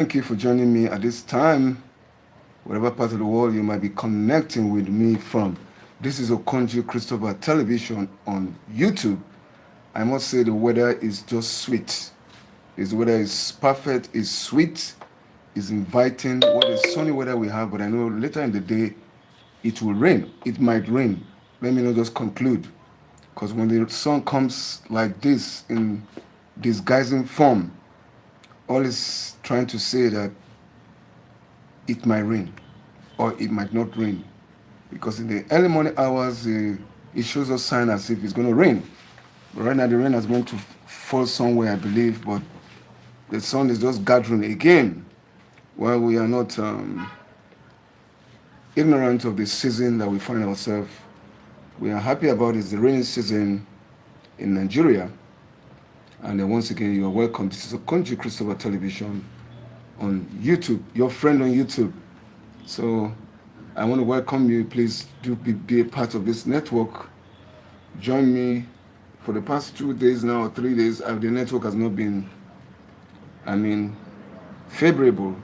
Thank you for joining me at this time, whatever part of the world you might be connecting with me from. This is Okonjo Christopher Television on YouTube. I must say the weather is just sweet. The weather is perfect, is sweet, is inviting. What a sunny weather we have, but I know later in the day it will rain. It might rain. Let me not just conclude. Because when the sun comes like this in disguising form, all is trying to say that it might rain or it might not rain. Because in the early morning hours, it shows us sign as if it's going to rain. But right now, the rain is going to fall somewhere, I believe. But the sun is just gathering again. While we are not ignorant of the season that we find ourselves, we are happy about is the rainy season in Nigeria. And then once again, you are welcome. This is a Country Christopher Television on YouTube, your friend on YouTube. So I want to welcome you. Please do be a part of this network. Join me for the past 2 days now or 3 days. The network has not been, favorable,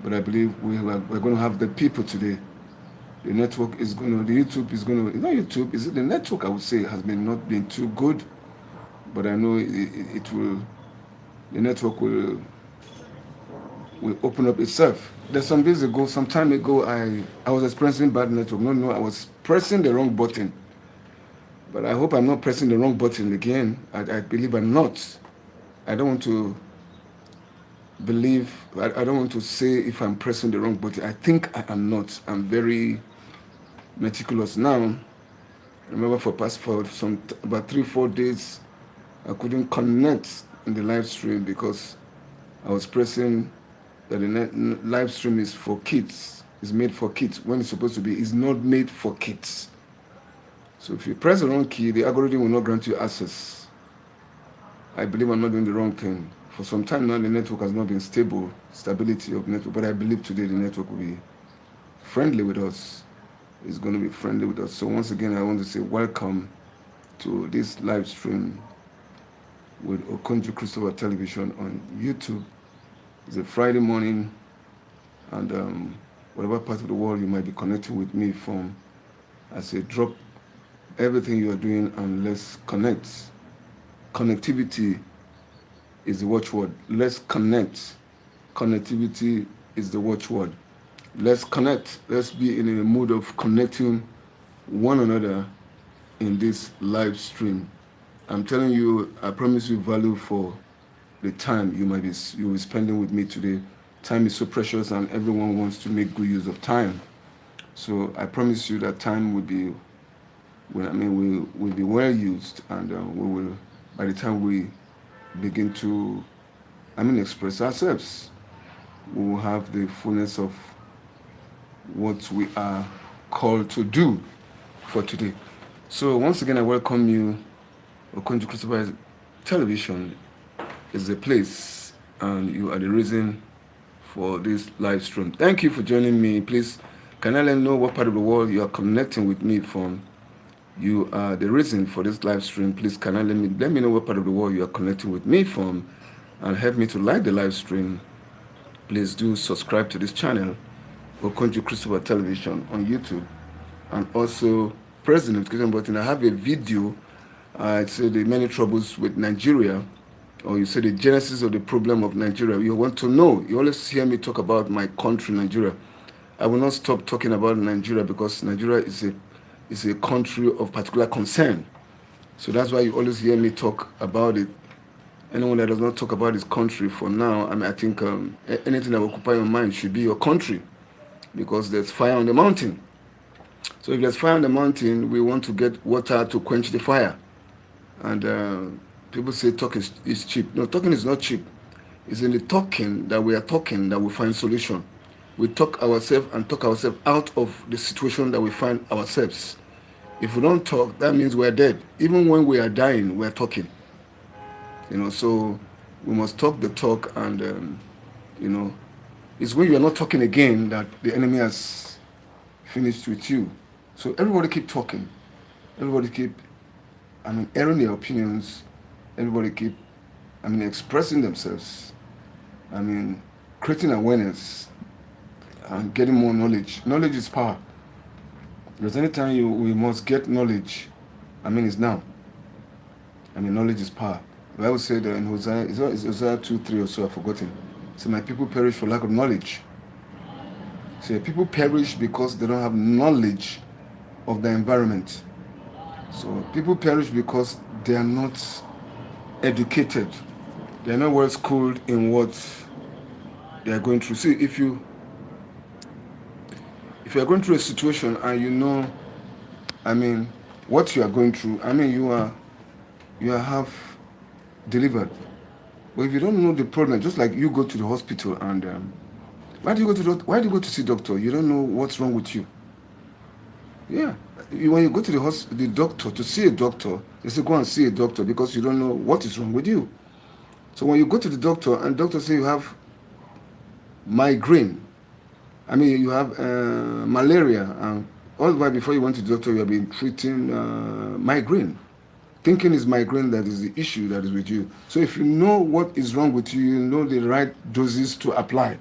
but I believe we're going to have the people today. The network is going to, the YouTube is going to, not YouTube, is it the network? I would say has been not been too good, but I know it will, the network will open up itself. There's some days ago, some time ago, I was experiencing bad network. No, I was pressing the wrong button. But I hope I'm not pressing the wrong button again. I believe I'm not. I don't want to I don't want to say if I'm pressing the wrong button. I think I am not. I'm very meticulous now. I remember for some about 3-4 days, I couldn't connect in the live stream because I was pressing that the live stream is for kids. It's made for kids when it's supposed to be. It's not made for kids. So if you press the wrong key, the algorithm will not grant you access. I believe I'm not doing the wrong thing. For some time now, the network has not been stable, stability of network. But I believe today the network will be friendly with us. It's going to be friendly with us. So once again, I want to say welcome to this live stream with Okonjo Christopher Television on YouTube. It's a Friday morning, and whatever part of the world you might be connecting with me from, I say drop everything you are doing and let's connect. Connectivity is the watchword. Let's connect. Connectivity is the watchword. Let's connect. Let's be in a mood of connecting one another in this live stream. I'm telling you, I promise you value for the time you'll be spending with me today. Time is so precious, and everyone wants to make good use of time. So I promise you that time will be, will be well used, and we will. By the time we begin to, express ourselves, we will have the fullness of what we are called to do for today. So once again, I welcome you. Okonjo Christopher Television is the place, and you are the reason for this live stream. Thank you for joining me. Please, can I let me know what part of the world you are connecting with me from? You are the reason for this live stream. Please, can I let me know what part of the world you are connecting with me from, and help me to like the live stream. Please do subscribe to this channel, Okonjo Christopher Television on YouTube, and also press the notification button. I have a video. It's the many troubles with Nigeria, or you say the genesis of the problem of Nigeria. You want to know. You always hear me talk about my country, Nigeria. I will not stop talking about Nigeria because Nigeria is a country of particular concern. So that's why you always hear me talk about it. Anyone that does not talk about his country for now, I think anything that will occupy your mind should be your country, because there's fire on the mountain. So if there's fire on the mountain, we want to get water to quench the fire. And people say talk is cheap. No, talking is not cheap. It's in the talking that we are talking that we find solution. We talk ourselves out of the situation that we find ourselves. If we don't talk, that means we're dead. Even when we are dying, we're talking. So we must talk the talk, and it's when you are not talking again that the enemy has finished with you. So everybody keep talking. Everybody keep, airing their opinions. Everybody keep, expressing themselves. creating awareness and getting more knowledge. Knowledge is power. Because anytime we must get knowledge, it's now. Knowledge is power. The Bible said in Hosea, it's Hosea 2:3 or so, I've forgotten. So my people perish for lack of knowledge. So people perish because they don't have knowledge of the environment. So people perish because they are not educated. They are not well schooled in what they are going through. See, if you are going through a situation and you know, what you are going through, you are half delivered. But if you don't know the problem, just like you go to the hospital and why do you go to see doctor? You don't know what's wrong with you. Yeah, when you go to the doctor to see a doctor, they say go and see a doctor because you don't know what is wrong with you. So when you go to the doctor and doctor say you have migraine, you have malaria, and all the while before you went to the doctor, you have been treating migraine, thinking it's migraine that is the issue that is with you. So if you know what is wrong with you, you know the right doses to apply,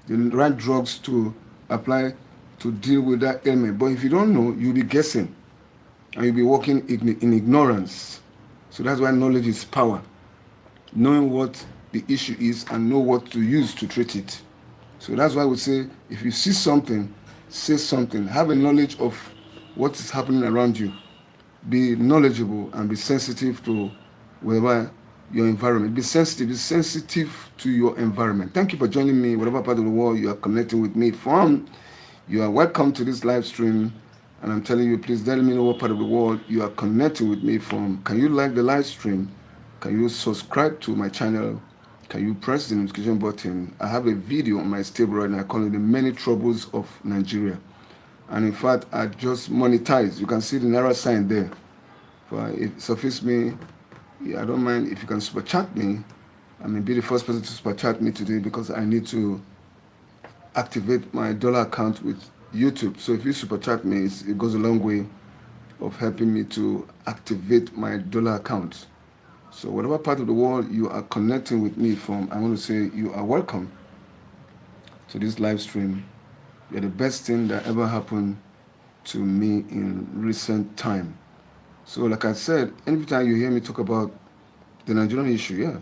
the right drugs to apply to deal with that ailment. But if you don't know, you'll be guessing and you'll be walking in ignorance. So that's why knowledge is power. Knowing what the issue is and know what to use to treat it. So that's why we say, if you see something, say something. Have a knowledge of what is happening around you. Be knowledgeable and be sensitive to whatever your environment. Be sensitive to your environment. Thank you for joining me, whatever part of the world you are connecting with me from. You are welcome to this live stream, and I'm telling you, please let me know what part of the world you are connecting with me from. Can you like the live stream? Can you subscribe to my channel? Can you press the notification button? I have a video on my stable right now calling The Many Troubles of Nigeria. And in fact, I just monetized. You can see the Naira sign there. If it suffices me, I don't mind if you can super chat me. Be the first person to super chat me today because I need to activate my dollar account with YouTube. So if you super chat me, it goes a long way of helping me to activate my dollar account. So whatever part of the world you are connecting with me from, I want to say you are welcome to this live stream. You're the best thing that ever happened to me in recent time. So like I said, every time you hear me talk about the Nigerian issue,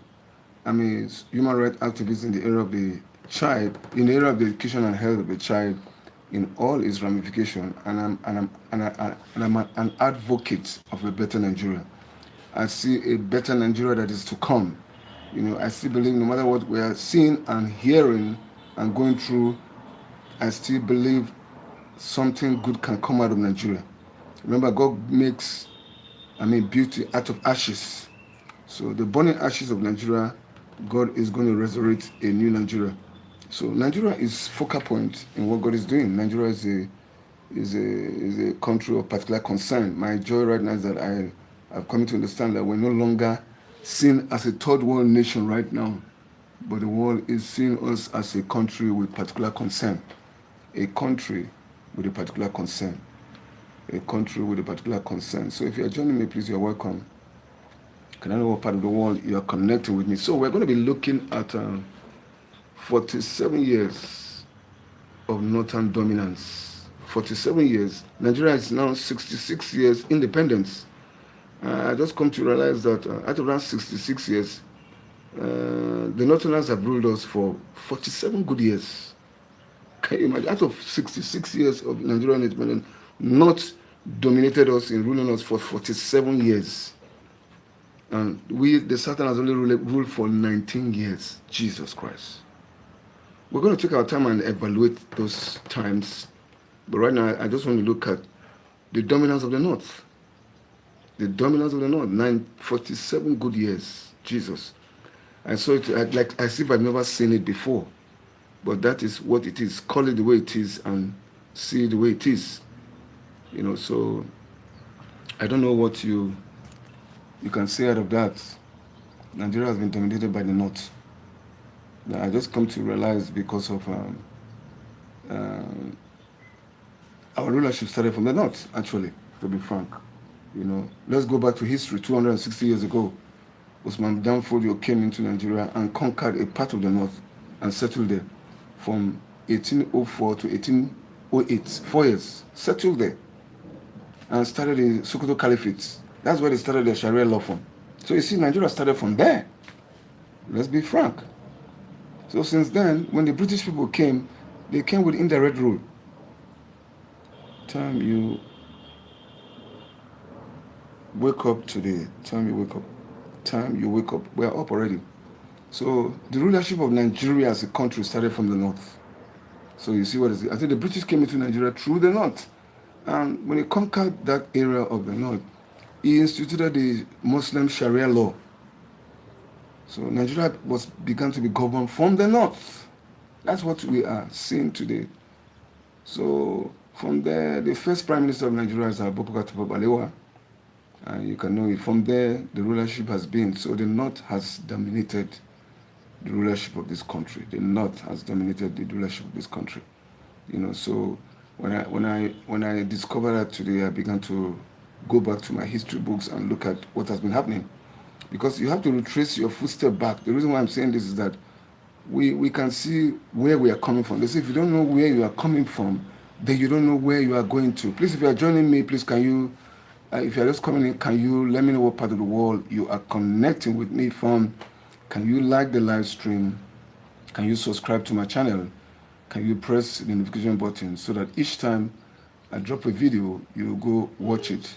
human rights activist in the area of the child, in the area of the education and health of the child, in all its ramifications, and I'm an advocate of a better Nigeria. I see a better Nigeria that is to come. I still believe no matter what we are seeing and hearing and going through, I still believe something good can come out of Nigeria. Remember, God makes, beauty out of ashes. So the burning ashes of Nigeria, God is going to resurrect a new Nigeria. So Nigeria is focal point in what God is doing. Nigeria is a country of particular concern. My joy right now is that I've come to understand that we're no longer seen as a third world nation right now, but the world is seeing us as a country with particular concern. A country with a particular concern. A country with a particular concern. So if you're joining me, please, you're welcome. Can I know what part of the world you are connecting with me? So we're going to be looking at 47 years of northern dominance. 47 years. Nigeria is now 66 years independence. I just come to realize that out of that 66 years, the Northerners have ruled us for 47 good years. Can you imagine? Out of 66 years of Nigerian independence, not dominated us in ruling us for 47 years. And the Southern has only ruled for 19 years. Jesus Christ. We're going to take our time and evaluate those times. But right now, I just want to look at the dominance of the North. The dominance of the North, 47 good years. Jesus. I saw it as if I've never seen it before. But that is what it is. Call it the way it is and see it the way it is. So I don't know what you can say out of that. Nigeria has been dominated by the North. Now, I just come to realize because of our rulership started from the North, actually, to be frank. Let's go back to history. 260 years ago, Usman Dan Fodio came into Nigeria and conquered a part of the North and settled there. from 1804 to 1808, 4 years, settled there, and started the Sokoto Caliphate. That's where they started the Sharia law from. So you see, Nigeria started from there. Let's be frank. So since then, when the British people came, they came with indirect rule. Time you wake up today, time you wake up, we are up already. So the rulership of Nigeria as a country started from the north. So you see what is it? I think the British came into Nigeria through the north. And when he conquered that area of the north, he instituted the Muslim Sharia law. So Nigeria began to be governed from the north. That's what we are seeing today. So from there, the first Prime Minister of Nigeria is Abubakar Tafawa Balewa. And you can know it. From there, the rulership has been. So the north has dominated the rulership of this country. The north has dominated the rulership of this country. So when I discovered that today, I began to go back to my history books and look at what has been happening. Because you have to retrace your footstep back. The reason why I'm saying this is that we can see where we are coming from. They say if you don't know where you are coming from, then you don't know where you are going to. Please, if you are joining me, please can you, if you are just coming in, can you let me know what part of the world you are connecting with me from? Can you like the live stream? Can you subscribe to my channel? Can you press the notification button so that each time I drop a video, you go watch it?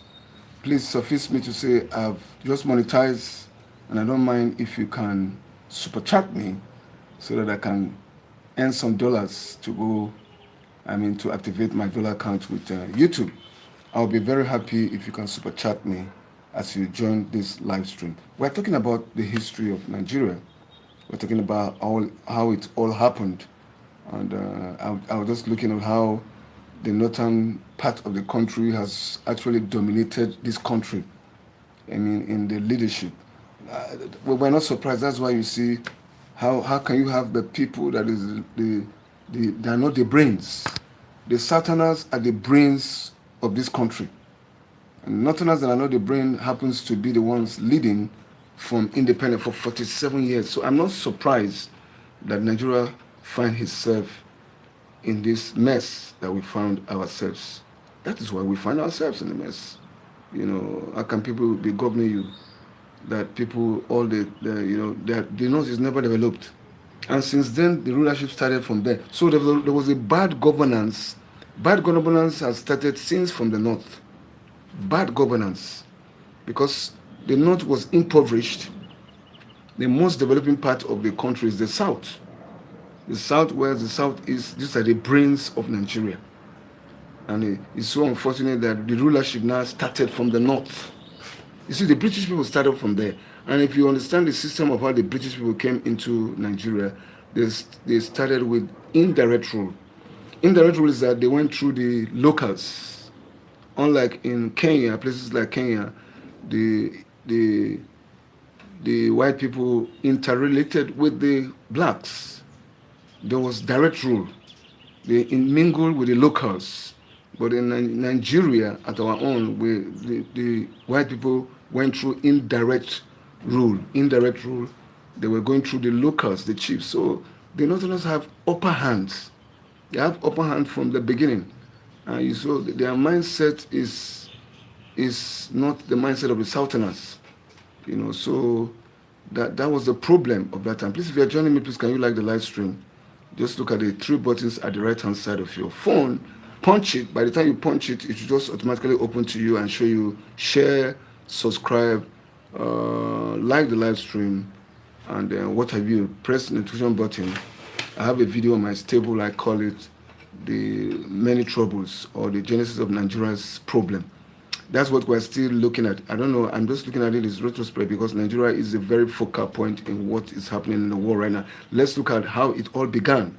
Please suffice me to say I've just monetized, and I don't mind if you can super chat me so that I can earn some dollars to activate my dollar account with YouTube. I'll be very happy if you can super chat me as you join this live stream. We're talking about the history of Nigeria. We're talking about how it all happened. And I was just looking at how the northern part of the country has actually dominated this country. In the leadership. We're not surprised. That's why you see how can you have the people that they are not the brains. The Southerners are the brains of this country. And Northerners that are not the brain happens to be the ones leading from independence for 47 years. So I'm not surprised that Nigeria find itself in this mess that we found ourselves. That is why we find ourselves in the mess. How can people be governing you? That people, all the north is never developed. And since then, the rulership started from there. So there was a bad governance. Bad governance has started since from the north. Bad governance. Because the north was impoverished. The most developing part of the country is the south. The south, where the south is, these are the brains of Nigeria. And it's so unfortunate that the rulership now started from the north. You see, the British people started from there. And if you understand the system of how the British people came into Nigeria, they started with indirect rule. Indirect rule is that they went through the locals. Unlike in Kenya, places like Kenya, the white people interrelated with the blacks. There was direct rule. They mingled with the locals. But in Nigeria, at our own, the white people went through indirect rule. Indirect rule, they were going through the locals, the chiefs. So the Northerners have upper hands. They have upper hand from the beginning. You saw their mindset is not the mindset of the Southerners. So that was the problem of that time. Please, if you're joining me, please can you like the live stream? Just look at the 3 buttons at the right-hand side of your phone. Punch it. By the time you punch it, it should just automatically open to you and show you share, subscribe, like the live stream, and what have you. Press the notification button. I have a video on my stable. I call it the many troubles or the genesis of Nigeria's problem. That's what we're still looking at. I don't know. I'm just looking at it as retrospect because Nigeria is a very focal point in what is happening in the world right now. Let's look at how it all began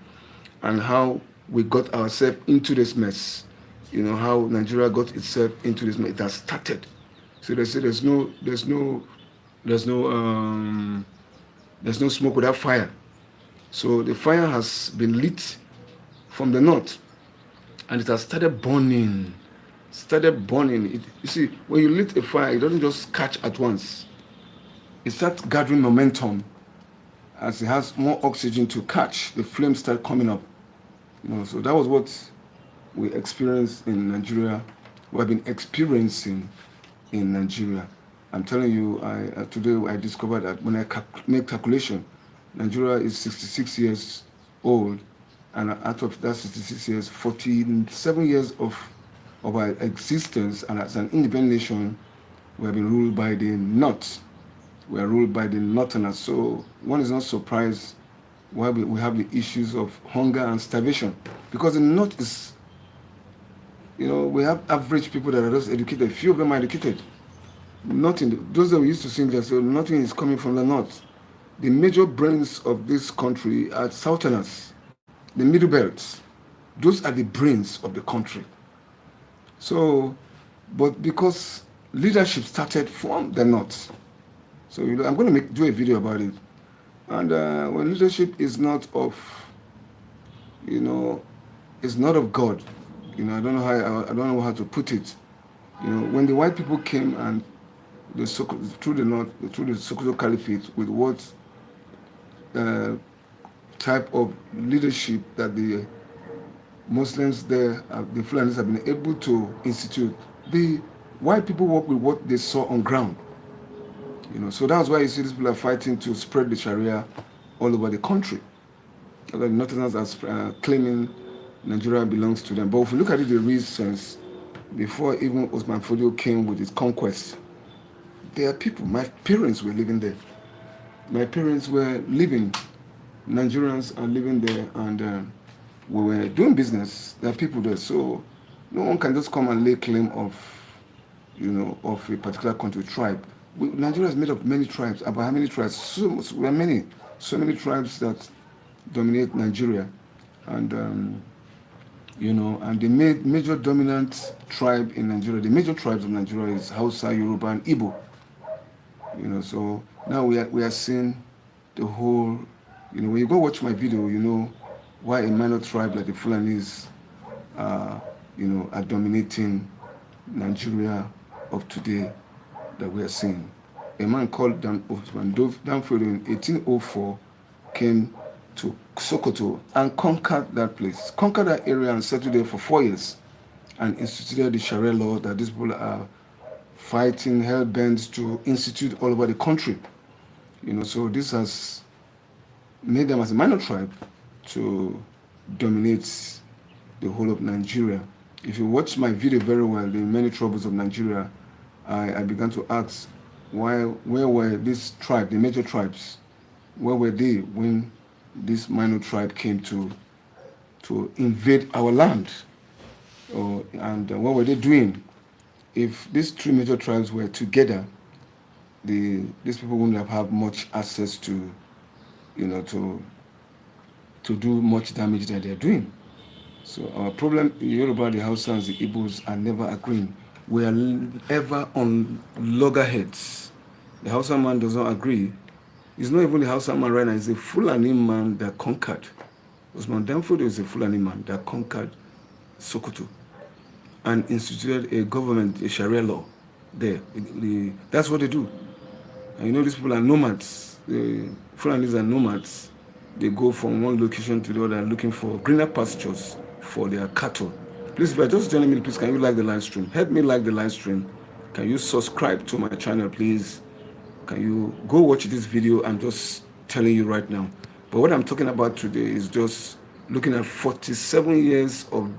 and how we got ourselves into this mess. How Nigeria got itself into this mess. It has started. So they say there's no smoke without fire. So the fire has been lit from the north, and it has started burning. You see, when you lit a fire, it doesn't just catch at once. It starts gathering momentum. As it has more oxygen to catch, the flames start coming up. So that was what we experienced in Nigeria. We have been experiencing in Nigeria. I'm telling you, today I discovered that when I make calculation, Nigeria is 66 years old, and out of that 66 years, 47 years of our existence, and as an independent nation, we have been ruled by the North. We are ruled by the Northerners. So one is not surprised why we have the issues of hunger and starvation, because the North is, we have average people that are just educated. Few of them are educated. Nothing. Those that we used to sing that, so nothing is coming from the North. The major brains of this country are Southerners, the Middle Belts. Those are the brains of the country. So, but because leadership started from the North, so I'm going to do a video about it. And when leadership is not of, it's not of God. I don't know how to put it. When the white people came and through the North, through the Sokoto Caliphate, with what type of leadership that the Muslims there, the Fulanis have been able to institute, the white people work with what they saw on ground. So that's why you see these people are fighting to spread the Sharia all over the country. The Northerners are claiming Nigeria belongs to them. But if you look at it, the reasons before even Osman Fodio came with his conquest, there are people. My parents were living there. My parents were living. Nigerians are living there, and we were doing business. There are people there, so no one can just come and lay claim of, of a particular country, tribe. Nigeria is made of many tribes. About how many tribes? So many tribes that dominate Nigeria, and and the major dominant tribe in Nigeria, the major tribes of Nigeria is Hausa, Yoruba, and Igbo. So now we are seeing the whole. When you go watch my video, why a minor tribe like the Fulanis, are dominating Nigeria of today that we are seeing. A man called Danfodio in 1804 came to Sokoto and conquered that place, conquered that area and settled there for 4 years, and instituted the Sharia law that these people are fighting hell-bent to institute all over the country. So this has made them as a minor tribe to dominate the whole of Nigeria. If you watch my video very well, the many troubles of Nigeria, I began to ask where were these tribes, the major tribes, where were they when this minor tribe came to invade our land? And what were they doing? If these three major tribes were together, these people wouldn't have had much access to, to do much damage that they're doing. So our problem, the Yoruba, the Hausa, and the Igbos are never agreeing. We are ever on loggerheads. The Hausa man does not agree. It's not even the Hausa man right now, it's a Fulani man that conquered. Osman Danfodio is a Fulani man that conquered Sokoto and instituted a government, a Sharia law there. That's what they do. And these people are nomads. The Fulanis are nomads. They go from one location to the other looking for greener pastures for their cattle. Please, if you're just joining me, please, can you like the live stream? Help me like the live stream. Can you subscribe to my channel, please? Can you go watch this video? I'm just telling you right now. But what I'm talking about today is just looking at 47 years of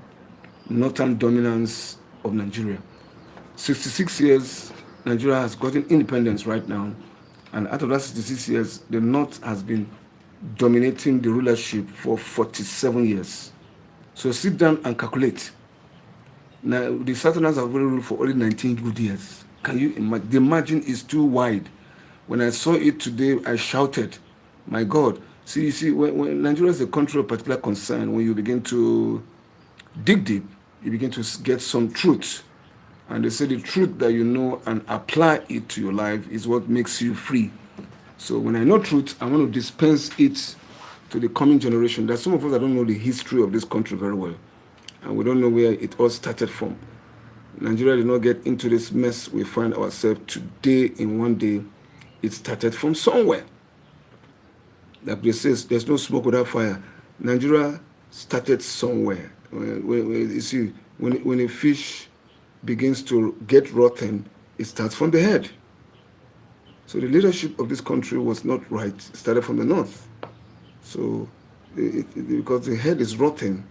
northern dominance of Nigeria. 66 years, Nigeria has gotten independence right now. And out of that 66 years, the North has been dominating the rulership for 47 years. So sit down and calculate. Now, the Southerners have ruled for only 19 good years. Can you imagine? The margin is too wide. When I saw it today, I shouted, my God. See, when Nigeria is a country of particular concern, when you begin to dig deep, you begin to get some truth. And they say the truth that you know and apply it to your life is what makes you free. So when I know truth, I want to dispense it to the coming generation. There's some of us that don't know the history of this country very well. And we don't know where it all started from. Nigeria did not get into this mess we find ourselves today in one day. It started from somewhere. Like they say, there's no smoke without fire. Nigeria started somewhere. You see, when a fish begins to get rotten, it starts from the head. So the leadership of this country was not right. It started from the north. So because the head is rotten,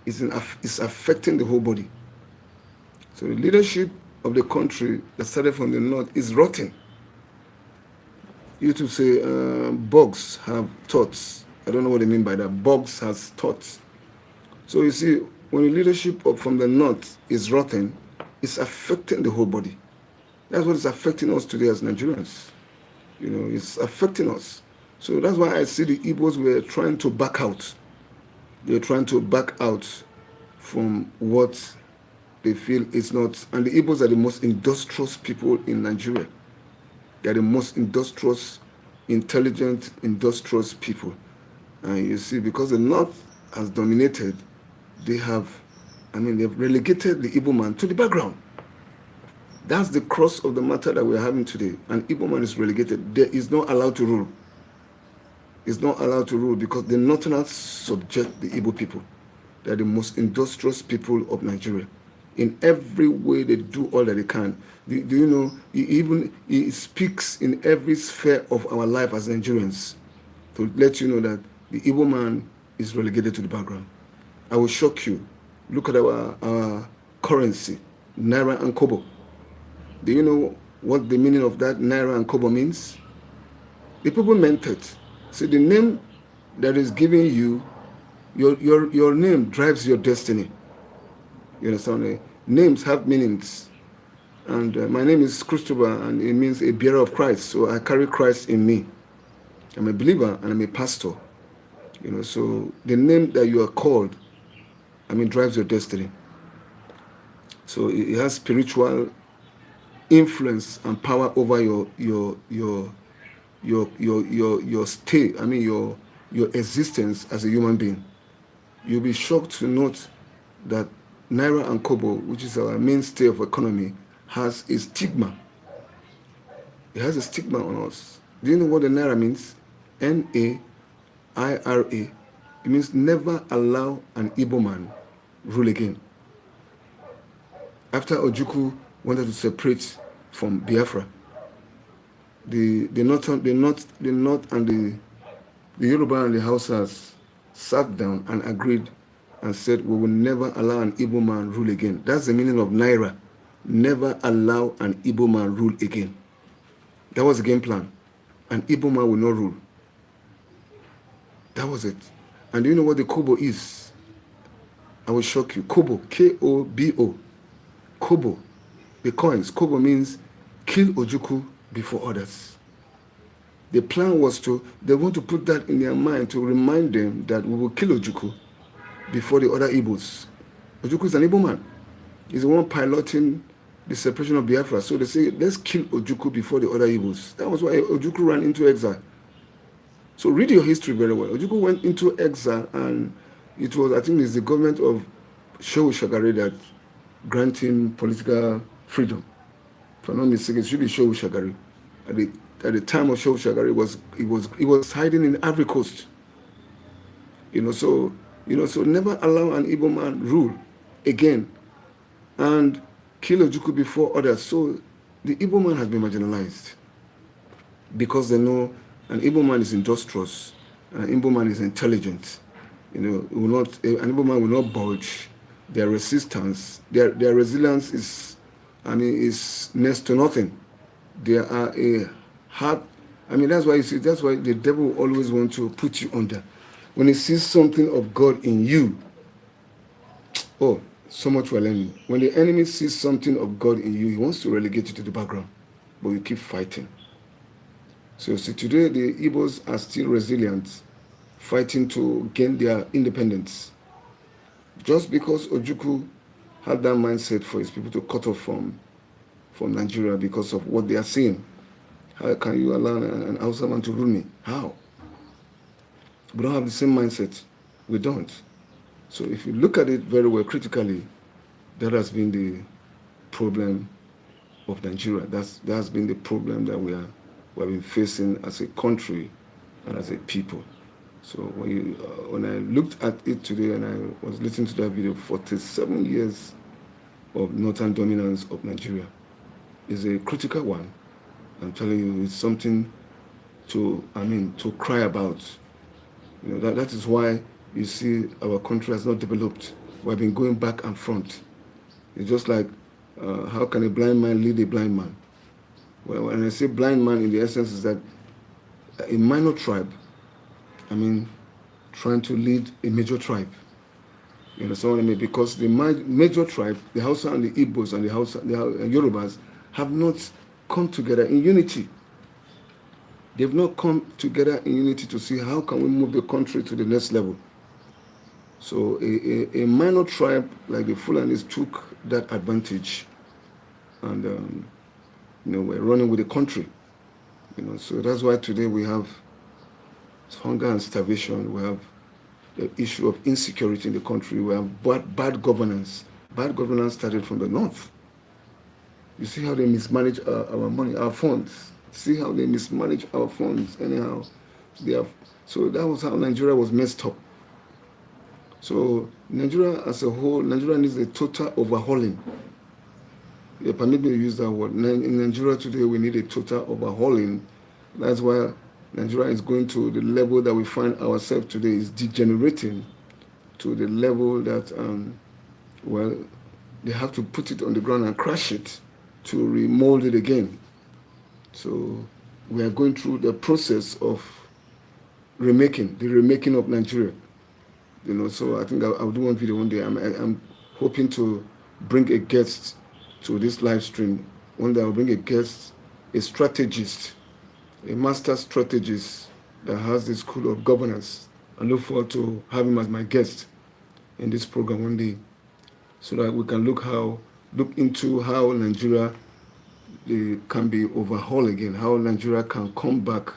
it's affecting the whole body. So the leadership of the country that started from the north is rotten. You to say bugs have thoughts. I don't know what they mean by that. Bugs has thoughts. So you see, when the leadership from the north is rotten, it's affecting the whole body. That's what is affecting us today as Nigerians. It's affecting us. So that's why I see the Igbos were trying to back out. They're trying to back out from what they feel is not. And the Igbos are the most industrious people in Nigeria. They are the most industrious, intelligent, industrious people. And you see, because the North has dominated, they've relegated the Igbo man to the background. That's the cross of the matter that we're having today. An Igbo man is relegated. There is not allowed to rule. Is not allowed to rule because the Northerners subject the Igbo people. They are the most industrious people of Nigeria. In every way, they do all that they can. Do you know, he speaks in every sphere of our life as Nigerians to let you know that the Igbo man is relegated to the background. I will shock you. Look at our currency, Naira and Kobo. Do you know what the meaning of that Naira and Kobo means? The people meant it. See, the name that is given you, your name drives your destiny. You understand? Names have meanings. And my name is Christopher, and it means a bearer of Christ. So I carry Christ in me. I'm a believer, and I'm a pastor. So the name that you are called, drives your destiny. So it has spiritual influence and power over your stay. Your existence as a human being. You'll be shocked to note that Naira and Kobo, which is our mainstay of economy, has a stigma. It has a stigma on us. Do you know what the Naira means? Naira. It means never allow an Igbo man rule again. After Ojukwu wanted to separate from Biafra, the North and the Yoruba and the Hausas sat down and agreed and said, we will never allow an Igbo man rule again. That's the meaning of Naira. Never allow an Igbo man rule again. That was the game plan. An Igbo man will not rule. That was it. And do you know what the Kobo is? I will shock you. Kobo, K-O-B-O. Kobo. The coins. Kobo means kill Ojukwu before others. The plan was they want to put that in their mind to remind them that we will kill Ojukwu before the other Igbos. Ojukwu is an Igbo man. He's the one piloting the separation of Biafra. So they say, let's kill Ojukwu before the other Igbos. That was why Ojukwu ran into exile. So read your history very well. Ojukwu went into exile, and it was, I think it's the government of Shehu Shagari that granting political freedom. If I'm not mistaken, it should be Shehu Shagari. At the time of Shehu Shagari, he was hiding in Ivory Coast. So never allow an Igbo man rule again and kill Ojukwu before others. So the Igbo man has been marginalized because they know an Igbo man is industrious, an Igbo man is intelligent. An Igbo man will not budge. Their resistance, their resilience is next to nothing. They are a hard. That's why that's why the devil always wants to put you under. When he sees something of God in you, so much we're learning. When the enemy sees something of God in you, he wants to relegate you to the background, but you keep fighting. So see, today the Igbos are still resilient, fighting to gain their independence. Just because Ojukwu had that mindset for his people to cut off from Nigeria because of what they are seeing. How can you allow an Hausa man to rule me? How? We don't have the same mindset. We don't. So if you look at it very well critically, that has been the problem of Nigeria. That has been the problem that we have been facing as a country and as a people. So when I looked at it today and I was listening to that video, 47 years of northern dominance of Nigeria is a critical one. I'm telling you, it's something to cry about. That is why you see our country has not developed. We've been going back and front. It's just like, how can a blind man lead a blind man? Well, when I say blind man, in the essence is that a minor tribe, trying to lead a major tribe. You understand what I mean? Because the major tribe, the Hausa and the Igbos and the Yorubas, have not come together in unity. They've not come together in unity to see how can we move the country to the next level. So a minor tribe like the Fulanis took that advantage, and we're running with the country. So that's why today we have hunger and starvation. We have the issue of insecurity in the country. We have bad governance. Bad governance started from the north. You see how they mismanage our money, our funds. See how they mismanage our funds. Anyhow, so that was how Nigeria was messed up. So Nigeria as a whole, Nigeria needs a total overhauling. Permit me to use that word. In Nigeria today, we need a total overhauling. That's why Nigeria is going to the level that we find ourselves today, is degenerating to the level that, they have to put it on the ground and crash it to remold it again. So we are going through the process of the remaking of Nigeria. So I think I'll do one video one day. I'm hoping to bring a guest to this live stream. One day I'll bring a guest, a strategist, a master strategist that has the school of governance. I look forward to having him as my guest in this program one day, so that we can look into how Nigeria can be overhauled again, how Nigeria can come back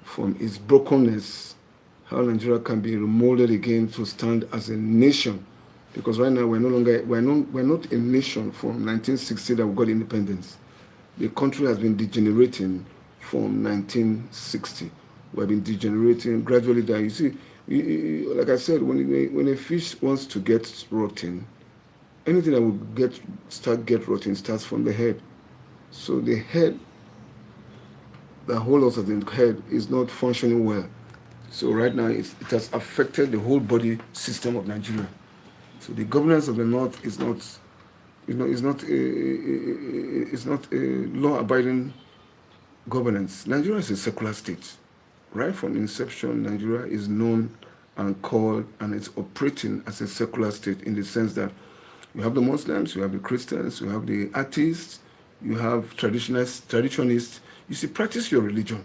from its brokenness, how Nigeria can be remolded again to stand as a nation. Because right now we're not a nation from 1960 that we got independence. The country has been degenerating from 1960. We've been degenerating gradually down. You see, like I said, when a fish wants to get rotten, anything that will get rotten starts from the head. So the head, the whole of the head is not functioning well. So right now it has affected the whole body system of Nigeria. So the governance of the North is not a law-abiding governance. Nigeria is a secular state. Right from inception, Nigeria is known and called, and it's operating as a secular state, in the sense that you have the Muslims, you have the Christians, you have the atheists, you have traditionists. You see, practice your religion.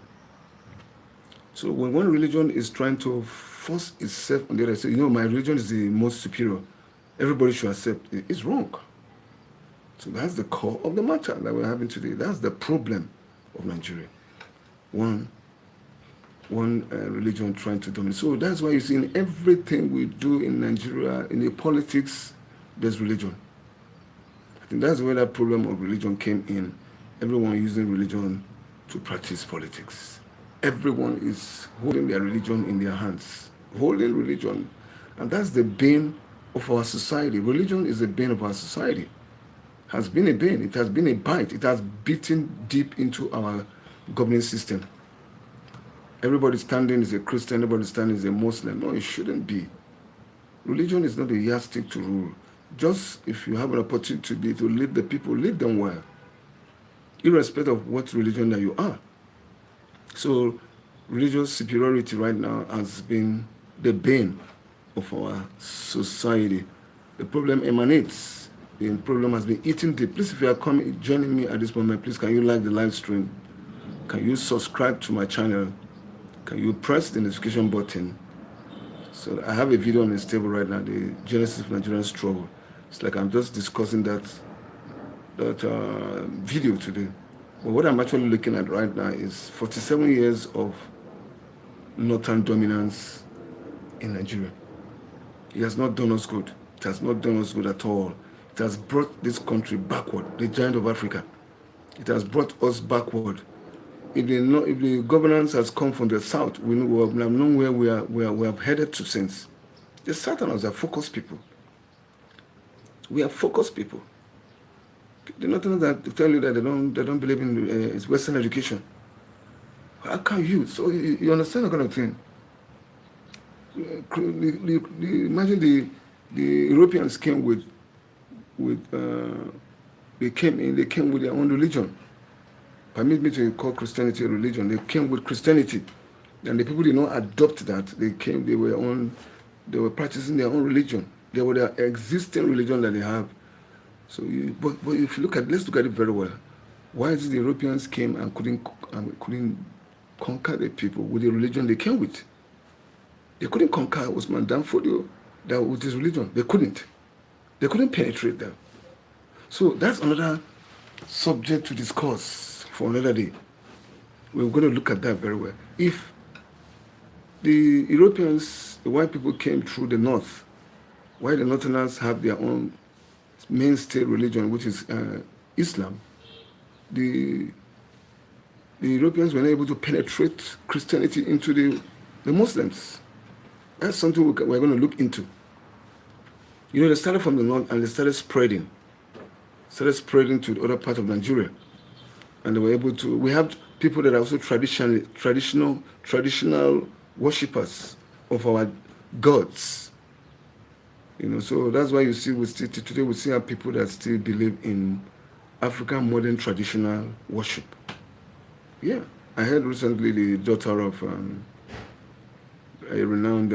So when one religion is trying to force itself on the other, say, my religion is the most superior, everybody should accept it, it's wrong. So that's the core of the matter that we're having today. That's the problem of Nigeria. One religion trying to dominate. So that's why you see in everything we do in Nigeria, in the politics, there's religion. I think that's where that problem of religion came in. Everyone using religion to practice politics. Everyone is holding their religion in their hands. Holding religion. And that's the bane of our society. Religion is the bane of our society. Has been a bane. It has been a bite. It has beaten deep into our governing system. Everybody standing is a Christian, everybody standing is a Muslim. No, it shouldn't be. Religion is not a yardstick to rule. Just if you have an opportunity to lead the people, lead them well, irrespective of what religion that you are. So religious superiority right now has been the bane of our society. The problem emanates. The problem has been eaten deep. Please, if you are joining me at this moment, please can you like the live stream? Can you subscribe to my channel? Can you press the notification button? So I have a video on this table right now, the Genesis of Nigerian struggle. It's like I'm just discussing that video today. But what I'm actually looking at right now is 47 years of northern dominance in Nigeria. It has not done us good. It has not done us good at all. It has brought this country backward, the giant of Africa. It has brought us backward. if they know, if the governance has come from the south, we have known where we have headed to since. The Southerners are focused people. We are focused people. The Northerners that tell you that they don't believe in Western education. How can you? So you understand that kind of thing? Imagine the Europeans came with they came with their own religion. Permit me to call Christianity a religion. They came with Christianity, and the people did not adopt that. They were practicing their own religion. They were their existing religion that they have. So, but if you let's look at it very well. Why is it the Europeans came and couldn't conquer the people with the religion they came with? They couldn't conquer Osman Dan Fodio with his religion. They couldn't. They couldn't penetrate them. So that's another subject to discuss for another day. We're going to look at that very well. If the Europeans, the white people came through the north, why the Northerners have their own mainstay religion, which is Islam, the Europeans were not able to penetrate Christianity into the Muslims. That's something we're going to look into. They started from the north and they started spreading to the other part of Nigeria. And they were able to, we have people that are also traditional worshippers of our gods. So that's why you see today we see people that still believe in African modern traditional worship. Yeah, I heard recently the daughter of a renowned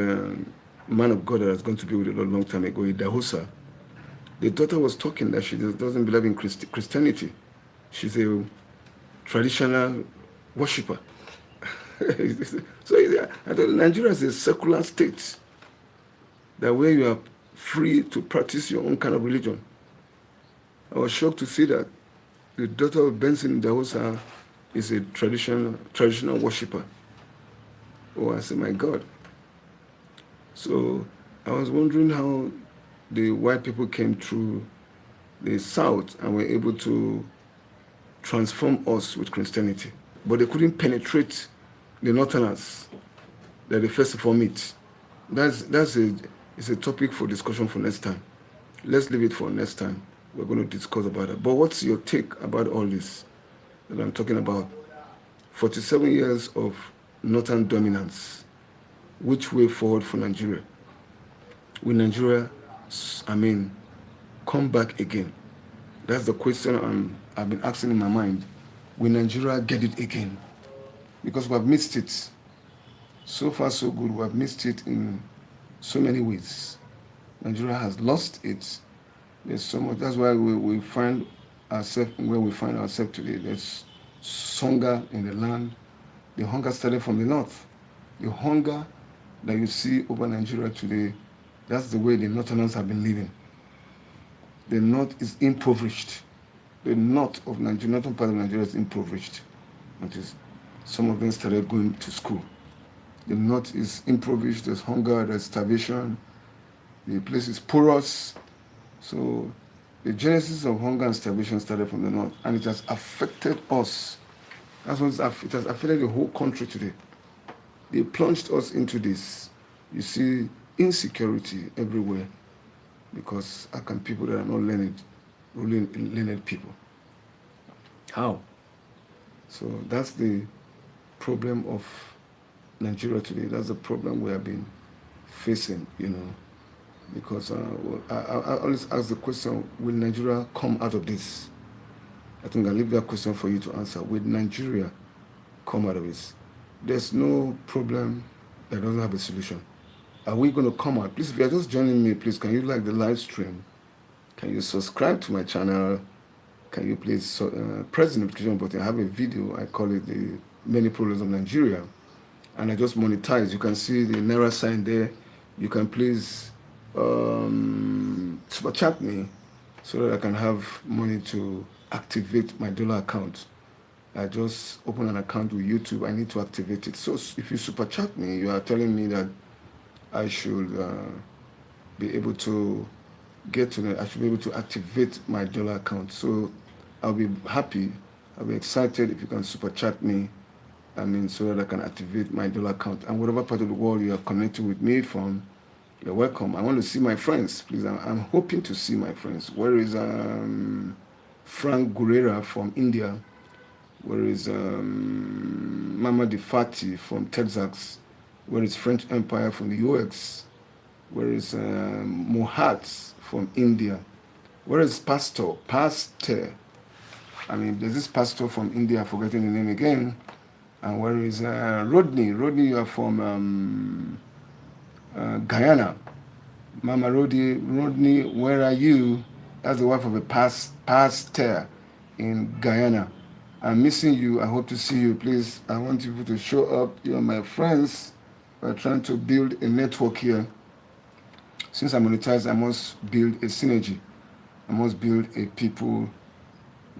man of God that has gone to be with a long time ago, Idahosa. The daughter was talking that she doesn't believe in Christianity. She's a traditional worshipper. So I thought Nigeria is a secular state, that where you are free to practice your own kind of religion. I was shocked to see that the daughter of Benson Idahosa is a traditional worshipper. Oh, I said, my God. So I was wondering how the white people came through the south and were able to transform us with Christianity. But they couldn't penetrate the Northerners that they first of all meet. It's a topic for discussion for next time. Let's leave it for next time. We're going to discuss about it. But what's your take about all this that I'm talking about? 47 years of Northern dominance. Which way forward for Nigeria? Will Nigeria, come back again? That's the question I've been asking in my mind. Will Nigeria get it again? Because we have missed it. So far, so good. We have missed it in so many ways. Nigeria has lost it. There's so much. That's why we find ourselves where we find ourselves today. There's hunger in the land. The hunger started from the north. The hunger that you see over Nigeria today, that's the way the Northerners have been living. The north is impoverished. The north of Nigeria, northern part of Nigeria is impoverished. Some of them started going to school. The north is impoverished. There's hunger. There's starvation. The place is porous. So the genesis of hunger and starvation started from the north, and it has affected us. It has affected the whole country today. They plunged us into this. You see insecurity everywhere because how can people that are not learned people? How? So that's the problem of Nigeria today. That's the problem we have been facing, because I always ask the question, will Nigeria come out of this? I think I'll leave that question for you to answer. Will Nigeria come out of this? There's no problem that doesn't have a solution. Are we going to come out? Please, if you're just joining me, please, can you like the live stream? Can you subscribe to my channel? Can you please press the notification button? I have a video, I call it the Many Problems of Nigeria. And I just monetize. You can see the Naira sign there. You can please super chat me so that I can have money to activate my dollar account. I just opened an account with YouTube. I need to activate it. So if you super chat me, you are telling me that I should be able to I should be able to activate my dollar account. So I'll be happy, I'll be excited if you can super chat me so that I can activate my dollar account. And whatever part of the world you are connected with me from, you're welcome. I want to see my friends, please. I'm hoping to see my friends. Where is Frank Gurera from India? Where is Mama Defati from Texas? Where is French Empire from the UX? Where is Mohat from India? Where is Pastor? There's this pastor from India, I'm forgetting the name again. And where is Rodney? Rodney, you are from Guyana. Mama Rodney, where are you? That's the wife of a pastor in Guyana. I'm missing you. I hope to see you. Please, I want people to show up. You are my friends. We're trying to build a network here. Since I'm monetized, I must build a synergy. I must build a people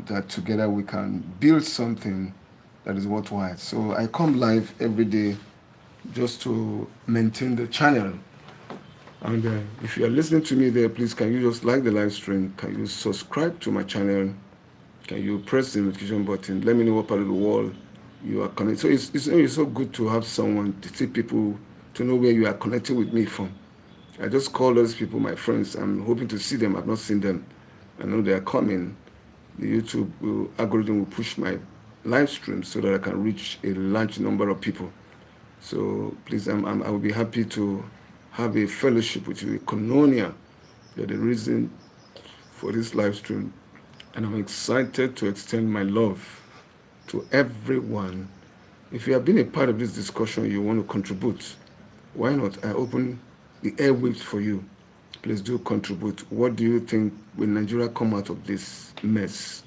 that together we can build something that is worthwhile. So I come live every day just to maintain the channel. And if you are listening to me there, please, can you just like the live stream? Can you subscribe to my channel? Can you press the notification button? Let me know what part of the world you are connected. So it's so good to have someone, to see people, to know where you are connected with me from. I just call those people my friends. I'm hoping to see them. I've not seen them. I know they are coming. The YouTube algorithm will push my live stream so that I can reach a large number of people. So please, I will be happy to have a fellowship with you, a koinonia. You're the reason for this live stream. And I'm excited to extend my love to everyone. If you have been a part of this discussion, you want to contribute, why not? I open the airwaves for you. Please do contribute. What do you think will Nigeria come out of this mess?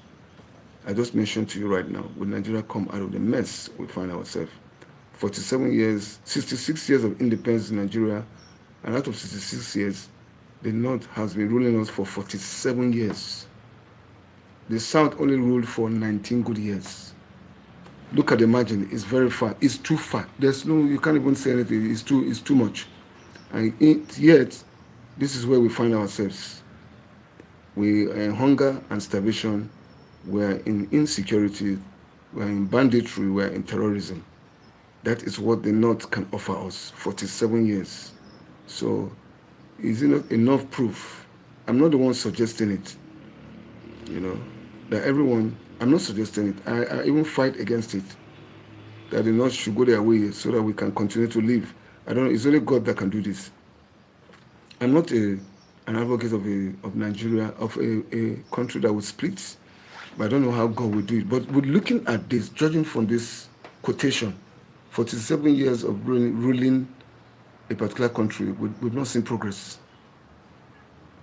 I just mentioned to you right now, will Nigeria come out of the mess we find ourselves? 47 years, 66 years of independence in Nigeria, and out of 66 years, the North has been ruling us for 47 years. The South only ruled for 19 good years. Look at the margin, it's very far, it's too far. You can't even say anything, it's too much. And yet, this is where we find ourselves. We are in hunger and starvation, we are in insecurity, we are in banditry, we are in terrorism. That is what the North can offer us, 47 years. So, is it not enough proof? I'm not the one suggesting it, that everyone, I'm not suggesting it. I even fight against it, that the North should go their way so that we can continue to live. I don't know, it's only God that can do this. I'm not an advocate of Nigeria, of a country that would split, but I don't know how God will do it. But we're looking at this, judging from this quotation, 47 years of ruling a particular country, we've not seen progress.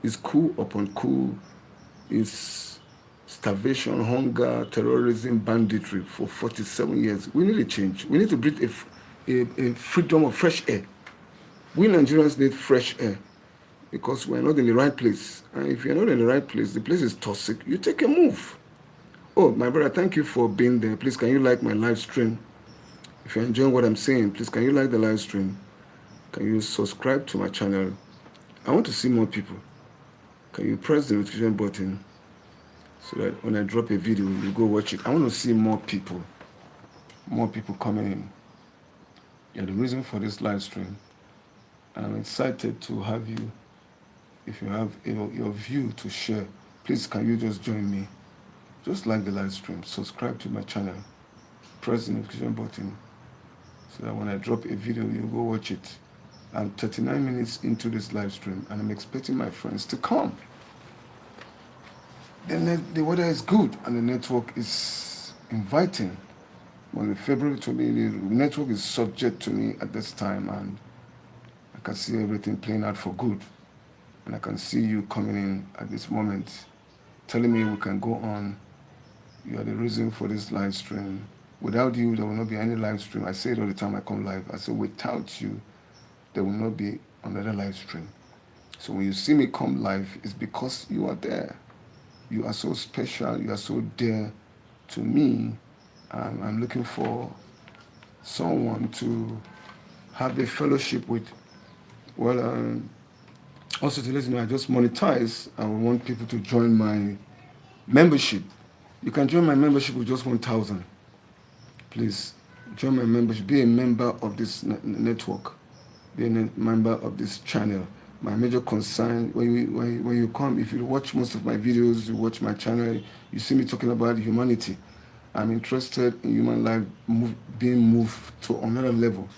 It's coup upon coup, it's starvation, hunger, terrorism, banditry for 47 years. We need a change. We need to breathe a freedom of fresh air. We Nigerians need fresh air because we're not in the right place. And if you're not in the right place, the place is toxic, you take a move. Oh, my brother, thank you for being there. Please, can you like my live stream? If you're enjoying what I'm saying, please, can you like the live stream? Can you subscribe to my channel? I want to see more people. Can you press the notification button so that when I drop a video, you go watch it? I want to see more people coming in. You're the reason for this live stream. And I'm excited to have you. If you have your view to share, please, can you just join me? Just like the live stream, subscribe to my channel, press the notification button so that when I drop a video, you go watch it. I'm 39 minutes into this live stream and I'm expecting my friends to come. The weather is good and the network is inviting. When February to me, the network is subject to me at this time, and I can see everything playing out for good. And I can see you coming in at this moment, telling me we can go on. You are the reason for this live stream. Without you, there will not be any live stream. I say it all the time I come live. I say, without you, there will not be another live stream. So when you see me come live, it's because you are there. You are so special. You are so dear to me. I'm looking for someone to have a fellowship with. Well, also to let you know, I just monetize. I want people to join my membership. You can join my membership with just 1,000. Please, Join my membership. Be a member of this network. Be a member of this channel. My major concern when you come, if you watch most of my videos, you watch my channel, you see me talking about humanity. I'm interested in human life being moved to another level.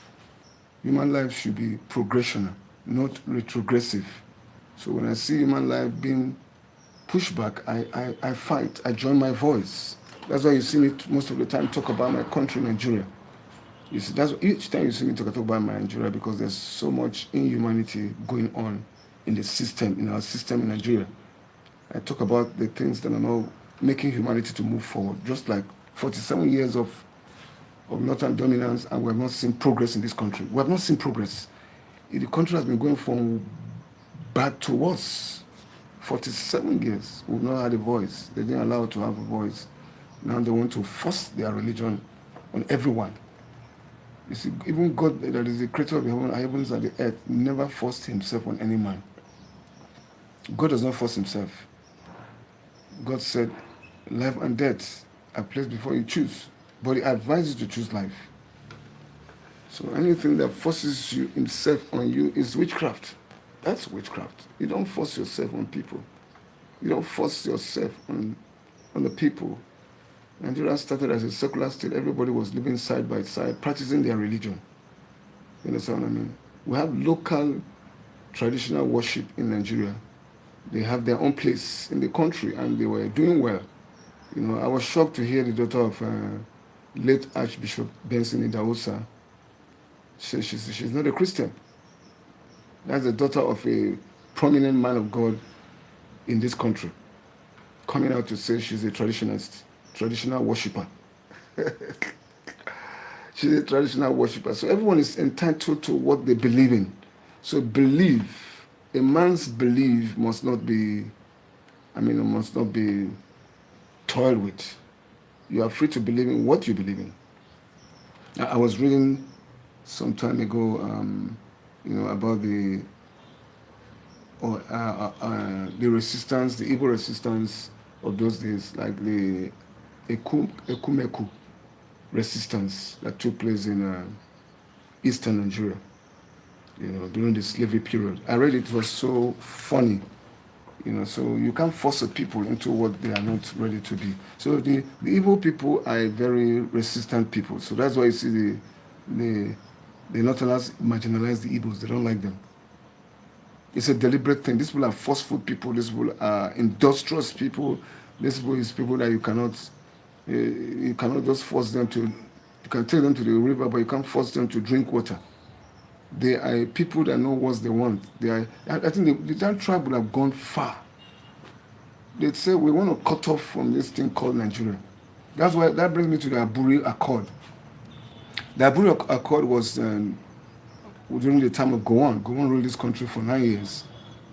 Human life should be progressional, not retrogressive. So when I see human life being pushed back, I fight. I join my voice. That's why you see me most of the time talk about my country, Nigeria. You see, that's each time you see me talk about my Nigeria, because there's so much inhumanity going on in the system, in our system in Nigeria. I talk about the things that are not making humanity to move forward. Just like 47 years of northern dominance, and we have not seen progress in this country. We have not seen progress. The country has been going from bad to worse. 47 years, we've not had a voice. They didn't allow us to have a voice. Now they want to force their religion on everyone. You see, even God, that is the creator of the heavens and the earth, never forced himself on any man. God does not force himself. God said, life and death are placed before you choose. But he advises you to choose life. So anything that forces you himself on you is witchcraft. That's witchcraft. You don't force yourself on people. You don't force yourself on the people. Nigeria started as a secular state. Everybody was living side by side, practicing their religion. You understand what I mean? We have local traditional worship in Nigeria. They have their own place in the country, and they were doing well. You know, I was shocked to hear the daughter of late Archbishop Benson Idahosa. She's not a Christian. That's the daughter of a prominent man of God in this country, coming out to say she's a traditionalist, traditional worshiper. She's a traditional worshiper. So everyone is entitled to what they believe in. So belief, a man's belief must not be toiled with. You are free to believe in what you believe in. I was reading some time ago, about the resistance, the Igbo resistance of those days, like the Ekumeku resistance that took place in eastern Nigeria, during the slavery period. I read it was so funny, so you can't force the people into what they are not ready to be. So the Igbo people are very resistant people. So that's why you see the Northerners marginalize the Igbos. They don't like them. It's a deliberate thing. These people are forceful people. These people are industrious people. These people is people that you cannot just force them to. You can take them to the river, but you can't force them to drink water. They are people that know what they want. I think that tribe would have gone far. They'd say, we want to cut off from this thing called Nigeria. That brings me to the Aburi Accord. The Aburi Accord was during the time of Gowon. Gowon ruled this country for 9 years.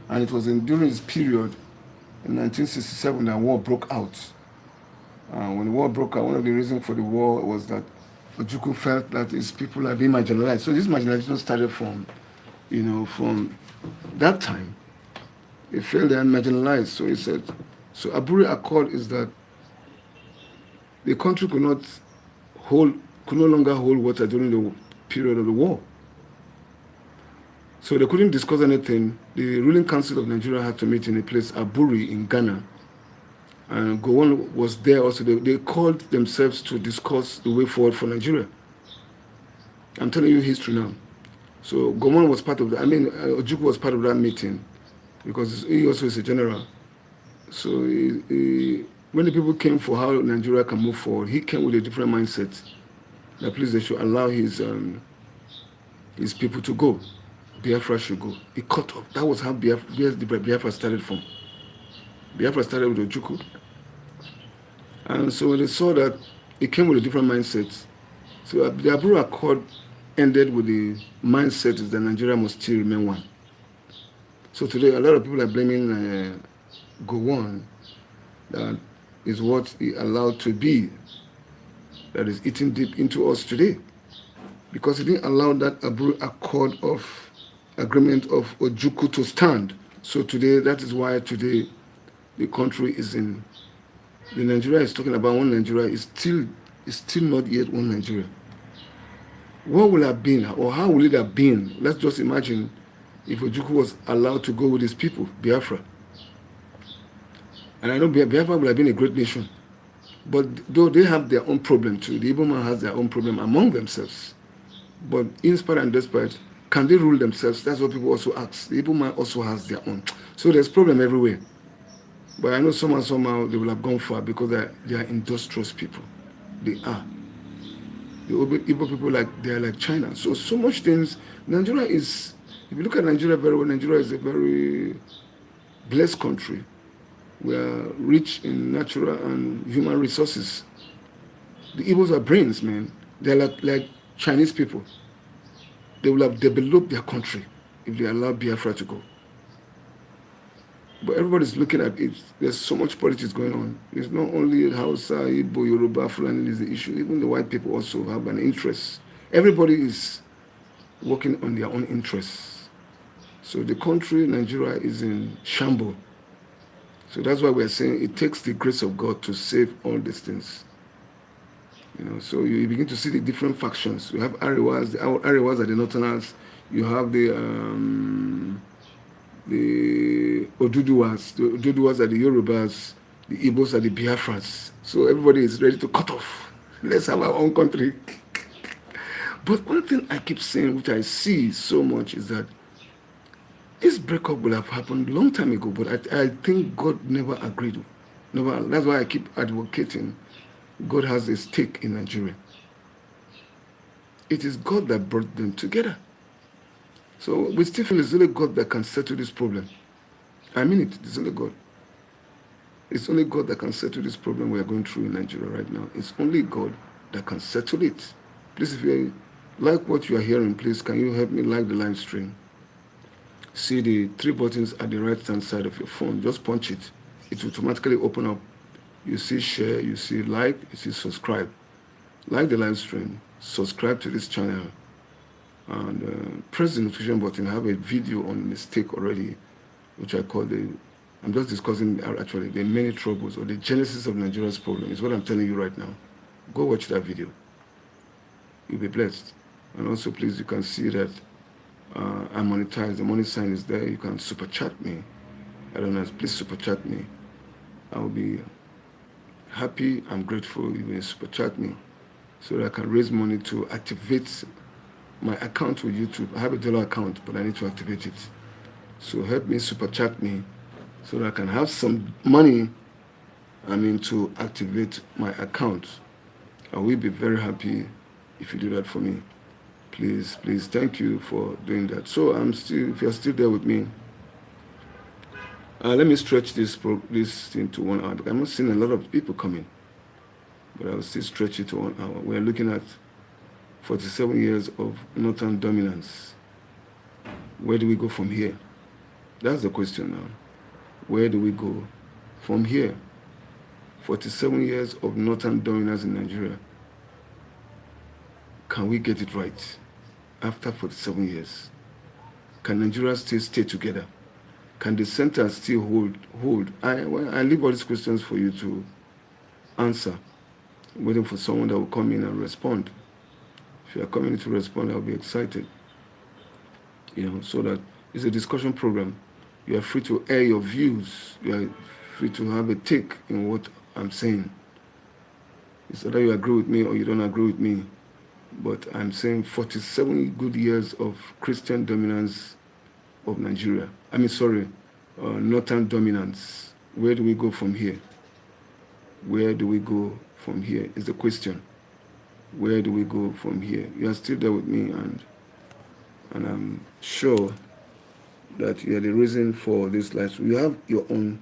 And it was during this period, in 1967, that war broke out. When the war broke out, one of the reasons for the war was that Ojukwu felt that his people are being marginalized. So this marginalization started from that time. They felt they are marginalized. So he said, so Aburi Accord is that the country could no longer hold water during the period of the war. So they couldn't discuss anything. The ruling council of Nigeria had to meet in a place, Aburi in Ghana. And Gowon was there also. They called themselves to discuss the way forward for Nigeria. I'm telling you history now. So Gowon was part of Ojukwu was part of that meeting, because he also is a general. So when the people came for how Nigeria can move forward, he came with a different mindset. That please, they should allow his people to go. Biafra should go. He cut off. That was how Biafra started from. Biafra started with Ojukwu. And so when they saw that, it came with a different mindset. So the Aburi Accord ended with the mindset is that Nigeria must still remain one. So today, a lot of people are blaming Gowon. That is what he allowed to be. That is eating deep into us today. Because he didn't allow that Aburi Accord of agreement of Ojukwu to stand. So today, that is why today the country is in. The Nigeria is talking about one Nigeria is still not yet one Nigeria. what will have been, or how will it have been? Let's just imagine if Ojukwu was allowed to go with his people, Biafra. And I know Biafra would have been a great nation. But though they have their own problem too, the Igbo man has their own problem among themselves. But in spite and despite, can they rule themselves? That's what people also ask. The Igbo man also has their own. So there's problem everywhere. But I know somehow they will have gone far because they are industrious people. They are. The Igbo people they are like China. So much things. Nigeria is, if you look at Nigeria very well, Nigeria is a very blessed country. We are rich in natural and human resources. The Igbos are brains, man. They are like Chinese people. They will have developed their country if they allow Biafra to go. But everybody's looking at it. There's so much politics going on. It's not only Hausa, Igbo, Yoruba, Fulani is the issue. Even the white people also have an interest. Everybody is working on their own interests. So the country, Nigeria, is in shambles. So that's why we're saying it takes the grace of God to save all these things. So you begin to see the different factions. You have Arewas. The Arewas are the Northerners. You have the Oduduwas. The Oduduwas are the Yorubas. The Igbos are the Biafrans. So everybody is ready to cut off. Let's have our own country. But one thing I keep saying, which I see so much, is that this breakup will have happened a long time ago, but I think God never agreed. Never. That's why I keep advocating God has a stake in Nigeria. It is God that brought them together. So we still feel it's only God that can settle this problem. I mean it. It's only God. It's only God that can settle this problem we are going through in Nigeria right now. It's only God that can settle it. Please, if you like what you are hearing, please, can you help me like the live stream? See the 3 buttons at the right-hand side of your phone. Just punch it. It will automatically open up. You see share, you see like, you see subscribe. Like the live stream, subscribe to this channel, and press the notification button. I have a video on mistake already, which I call I'm just discussing actually the many troubles or the genesis of Nigeria's problem. Is what I'm telling you right now. Go watch that video. You'll be blessed. And also, please, you can see that I monetize. The money sign is there. You can super chat me. I don't know. Please super chat me. I will be happy. I'm grateful you will super chat me so that I can raise money to activate my account with YouTube. I have a dollar account, but I need to activate it. So help me super chat me so that I can have some money, to activate my account. I will be very happy if you do that for me. Please, thank you for doing that. So if you're still there with me, let me stretch this thing to 1 hour, because I'm not seeing a lot of people coming, but I'll still stretch it to 1 hour. We're looking at 47 years of Northern dominance. Where do we go from here? That's the question now. Where do we go from here? 47 years of Northern dominance in Nigeria. Can we get it right after 47 years? Can Nigeria still stay together? Can the center still hold? I leave all these questions for you to answer. I'm waiting for someone that will come in and respond. If you are coming to respond, I'll be excited. So that it's a discussion program. You are free to air your views. You are free to have a take in what I'm saying. It's either you agree with me or you don't agree with me. But I'm saying 47 good years of Christian dominance of Nigeria. Northern dominance. Where do we go from here? Where do we go from here is the question. Where do we go from here? You are still there with me, and I'm sure that you are the reason for this life. You have your own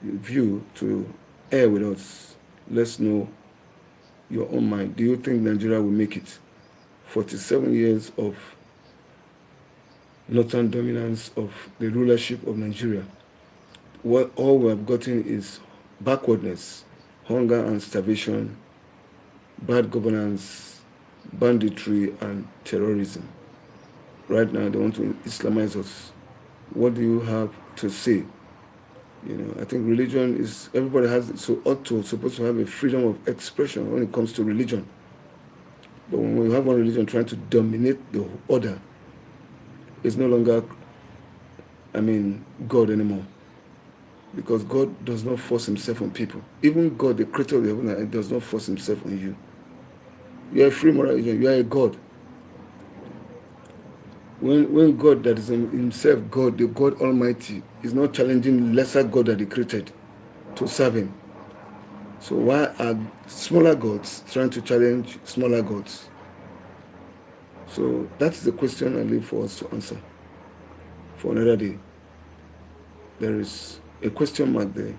view to air with us. Let's know your own mind. Do you think Nigeria will make it? 47 years of Northern dominance of the rulership of Nigeria. All we have gotten is backwardness, hunger and starvation, bad governance, banditry, and terrorism. Right now, they want to Islamize us. What do you have to say? I think religion is, everybody supposed to have a freedom of expression when it comes to religion. But when you have one religion trying to dominate the other, it's no longer, God anymore. Because God does not force himself on people. Even God, the creator of the heaven and earth, does not force himself on you. You are a free moral agent. You are a God. When God that is himself God, the God Almighty, is not challenging lesser God that he created to serve him. So why are smaller gods trying to challenge smaller gods? So that's the question I leave for us to answer for another day. There is a question mark there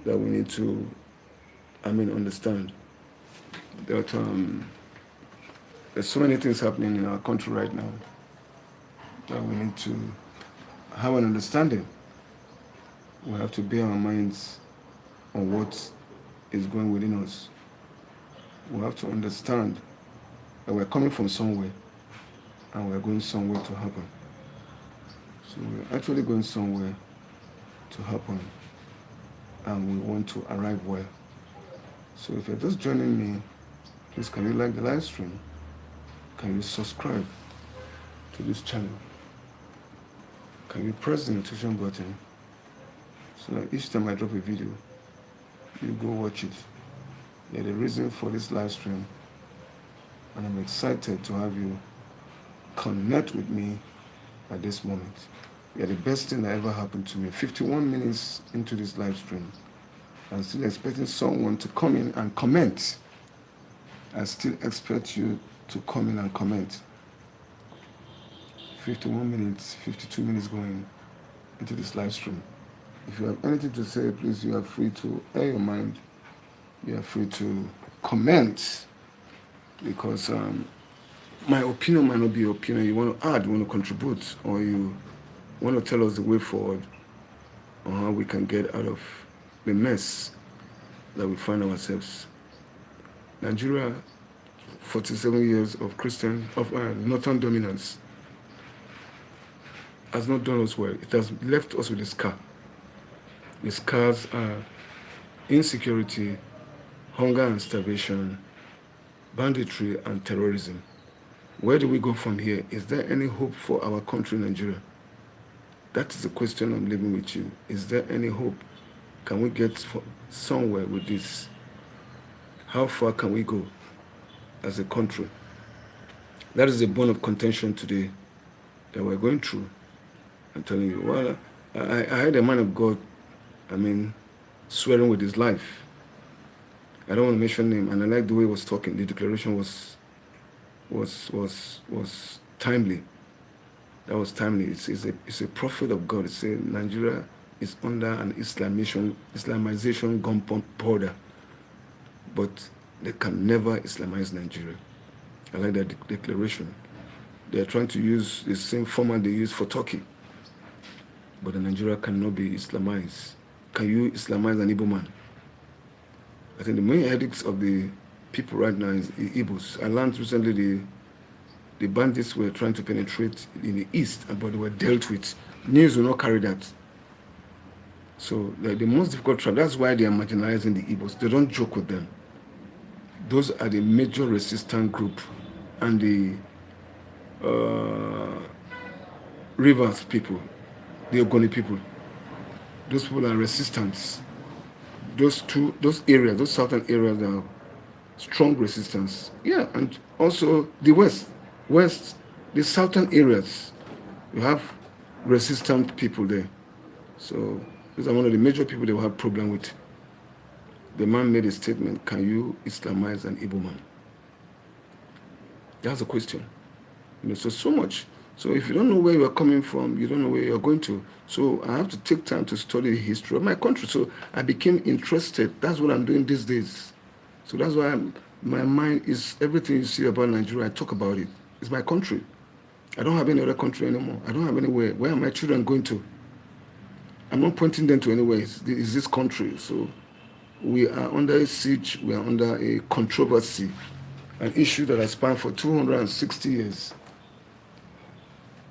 that we need to, understand. That there's so many things happening in our country right now that we need to have an understanding. We have to bear our minds on what is going within us. We have to understand that we're coming from somewhere and we're going somewhere to happen. So we're actually going somewhere to happen and we want to arrive well. So if you're just joining me, please can you like the live stream? Can you subscribe to this channel? Can you press the notification button so that each time I drop a video, you go watch it. You're the reason for this live stream, and I'm excited to have you connect with me at this moment. You're the best thing that ever happened to me. 51 minutes into this live stream, I'm still expecting someone to come in and comment. I still expect you to come in and comment. 51 minutes, 52 minutes going into this live stream. If you have anything to say, please, you are free to air your mind. You are free to comment, because my opinion might not be your opinion. You want to add, you want to contribute, or you want to tell us the way forward on how we can get out of the mess that we find ourselves. Nigeria, 47 years of Northern dominance, has not done us well. It has left us with a scar. The scars are insecurity, hunger and starvation, banditry and terrorism. Where do we go from here? Is there any hope for our country, Nigeria? That is the question I'm leaving with you. Is there any hope? Can we get somewhere with this? How far can we go as a country? That is the bone of contention today that we're going through. I'm telling you. Well, I heard a man of God, swearing with his life. I don't want to mention name, and I like the way he was talking. The declaration was timely. That was timely. It's a prophet of God. It said Nigeria is under an Islamization gunpowder, but they can never Islamize Nigeria. I like that declaration. They are trying to use the same format they use for Turkey, but Nigeria cannot be Islamized. Can you Islamize an Igbo man? I think the main headaches of the people right now is the Igbos. I learned recently the bandits were trying to penetrate in the east, but they were dealt with. News will not carry that. So the most difficult tribe, that's why they are marginalizing the Igbos. They don't joke with them. Those are the major resistant group, and the Rivers people, the Ogoni people. Those people are resistance. Those areas, those southern areas are strong resistance. Yeah, and also the west, the southern areas, you have resistant people there. So these are one of the major people they will have problem with. The man made a statement, can you Islamize an Igbo man? That's a question. So much. So if you don't know where you are coming from, you don't know where you are going to. So I have to take time to study the history of my country. So I became interested. That's what I'm doing these days. So that's why my mind is everything you see about Nigeria, I talk about it. It's my country. I don't have any other country anymore. I don't have anywhere. Where are my children going to? I'm not pointing them to anywhere. It's this country. So we are under a siege. We are under a controversy, an issue that has spanned for 260 years.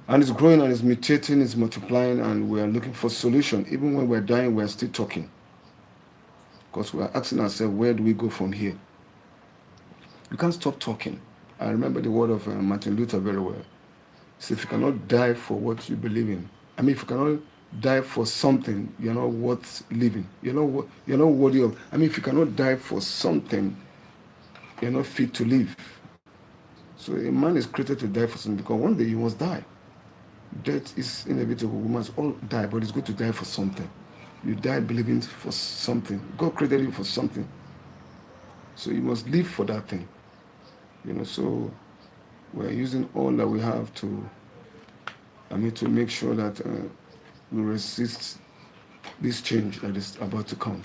And it's growing and it's mutating, it's multiplying, and we are looking for solution. Even when we're dying, we're still talking. Because we are asking ourselves, where do we go from here? You can't stop talking. I remember the word of Martin Luther very well. So if you cannot die for what you believe in, I mean, if you cannot die for something, you're not worth living. You're not worthy of. I mean, if you cannot die for something, you're not fit to live. So a man is created to die for something because one day you must die. Death is inevitable. We must all die, but it's good to die for something. You die believing for something. God created you for something. So you must live for that thing. So we're using all that we have to make sure that we resist this change that is about to come.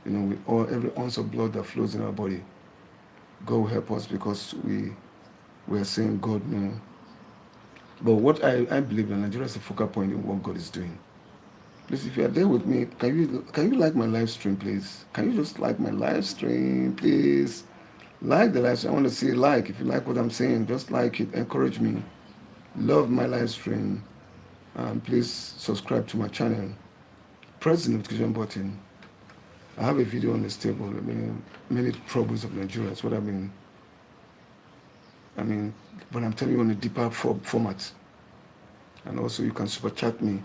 With every ounce of blood that flows in our body, God will help us because we are saying God no. But what I believe that Nigeria is a focal point in what God is doing. Please, if you are there with me, can you like my live stream, please? Can you just like my live stream, please? Like the live stream. I want to see a like. If you like what I'm saying, just like it. Encourage me. Love my live stream. Please subscribe to my channel. Press the notification button. I have a video on this table. Many troubles of Nigeria. That's what I mean. But I'm telling you on a deeper format. And also you can super chat me.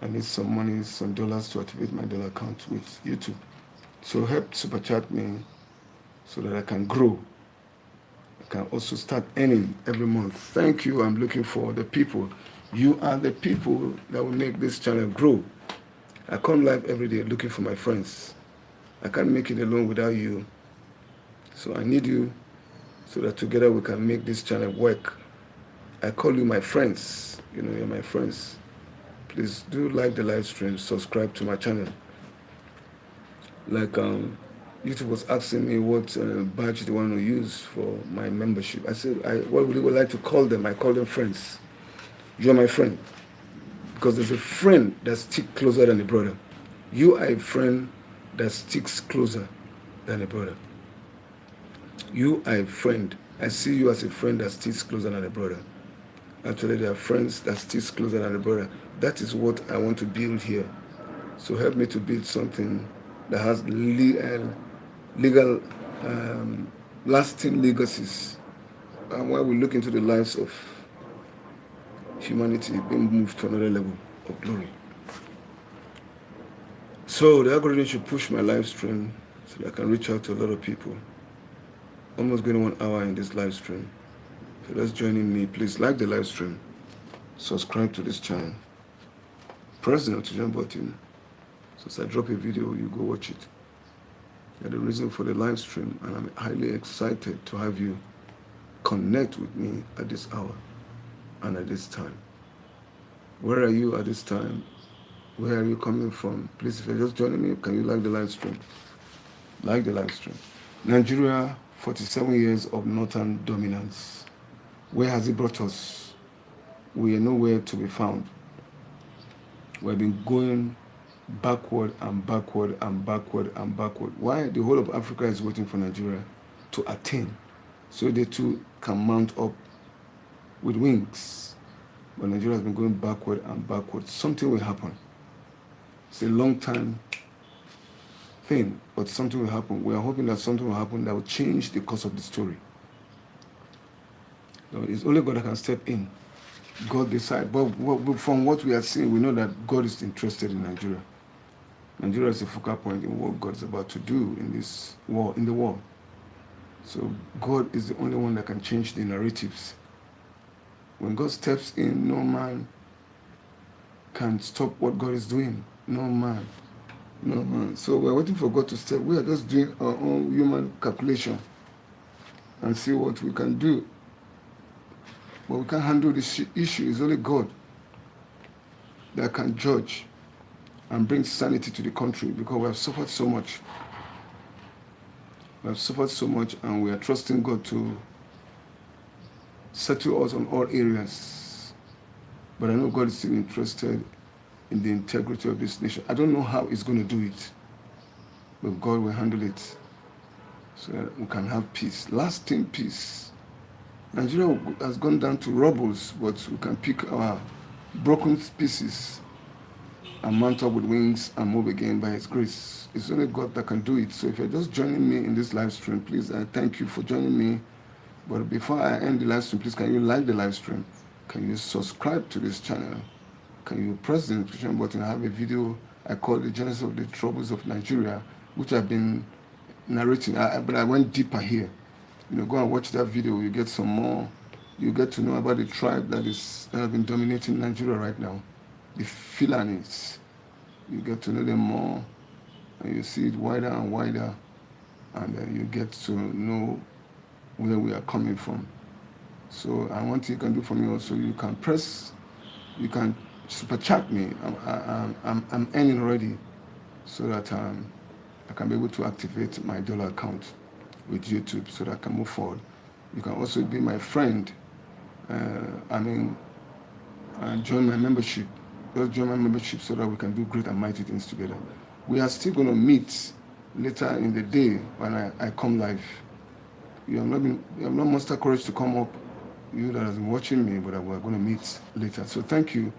I need some money, some dollars to activate my dollar account with YouTube. So help super chat me so that I can grow. I can also start earning every month. Thank you. I'm looking for the people. You are the people that will make this channel grow. I come live every day looking for my friends. I can't make it alone without you. So I need you so that together we can make this channel work. I call you my friends. You're my friends. Please do like the live stream, subscribe to my channel. Like YouTube was asking me what badge they want to use for my membership. I said, what would you like to call them? I call them friends. You're my friend. Because there's a friend that sticks closer than a brother. You are a friend that sticks closer than a brother. You are a friend. I see you as a friend that sticks closer than a brother. Actually, there are friends that sticks closer than a brother. That is what I want to build here. So help me to build something that has legal, lasting legacies. And while we look into the lives of humanity being moved to another level of glory. So the algorithm should push my live stream so that I can reach out to a lot of people. Almost going 1 hour in this live stream. So that's joining me. Please like the live stream. Subscribe to this channel. Press the notification button. So as I drop a video, you go watch it. You're the reason for the live stream, and I'm highly excited to have you connect with me at this hour and at this time. Where are you at this time? Where are you coming from? Please, if you're just joining me, can you like the live stream? Like the live stream. Nigeria, 47 years of northern dominance. Where has it brought us? We are nowhere to be found. We have been going backward and backward and backward and backward. Why? The whole of Africa is waiting for Nigeria to attain so they too can mount up with wings. But Nigeria has been going backward and backward. Something will happen. It's a long time thing, but something will happen. We are hoping that something will happen that will change the course of the story. It's only God that can step in. God decide. But from what we are seeing, we know that God is interested in Nigeria. Nigeria is a focal point in what God is about to do in this war, in the war. So God is the only one that can change the narratives. When God steps in, no man can stop what God is doing. No man. No man. So we're waiting for God to step. We are just doing our own human calculation and see what we can do. But we can't handle this issue. It's only God that can judge and bring sanity to the country because we have suffered so much. We have suffered so much and we are trusting God to settle us on all areas. But I know God is still interested in the integrity of this nation. I don't know how He's going to do it, but God will handle it so that we can have peace, lasting peace. Nigeria has gone down to rubbles, but we can pick our broken pieces and mount up with wings and move again by His grace. It's only God that can do it. So if you're just joining me in this live stream, please, I thank you for joining me. But before I end the live stream, please can you like the live stream? Can you subscribe to this channel? Can you press the notification button? I have a video I call The Genesis of the Troubles of Nigeria, which I've been narrating, but I went deeper here. Go and watch that video. You get some more. You get to know about the tribe that have been dominating Nigeria right now, the Filanis. You get to know them more, and you see it wider and wider, and then you get to know where we are coming from. So one thing you can do for me also, you can super chat me. I'm earning already, so that I can be able to activate my dollar account with YouTube so that I can move forward. You can also be my friend. Join my membership. Just join my membership so that we can do great and mighty things together. We are still going to meet later in the day when I come live. You have not mustered courage to come up, you that has been watching me, but we're going to meet later. So thank you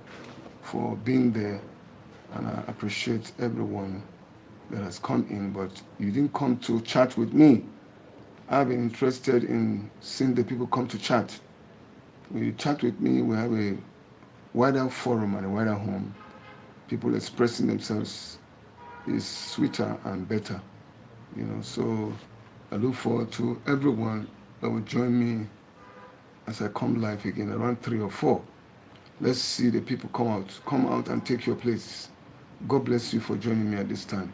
for being there, and I appreciate everyone that has come in, but you didn't come to chat with me. I've been interested in seeing the people come to chat. When you chat with me, we have a wider forum and a wider home. People expressing themselves is sweeter and better, So I look forward to everyone that will join me as I come live again around 3 or 4. Let's see the people come out and take your place. God bless you for joining me at this time.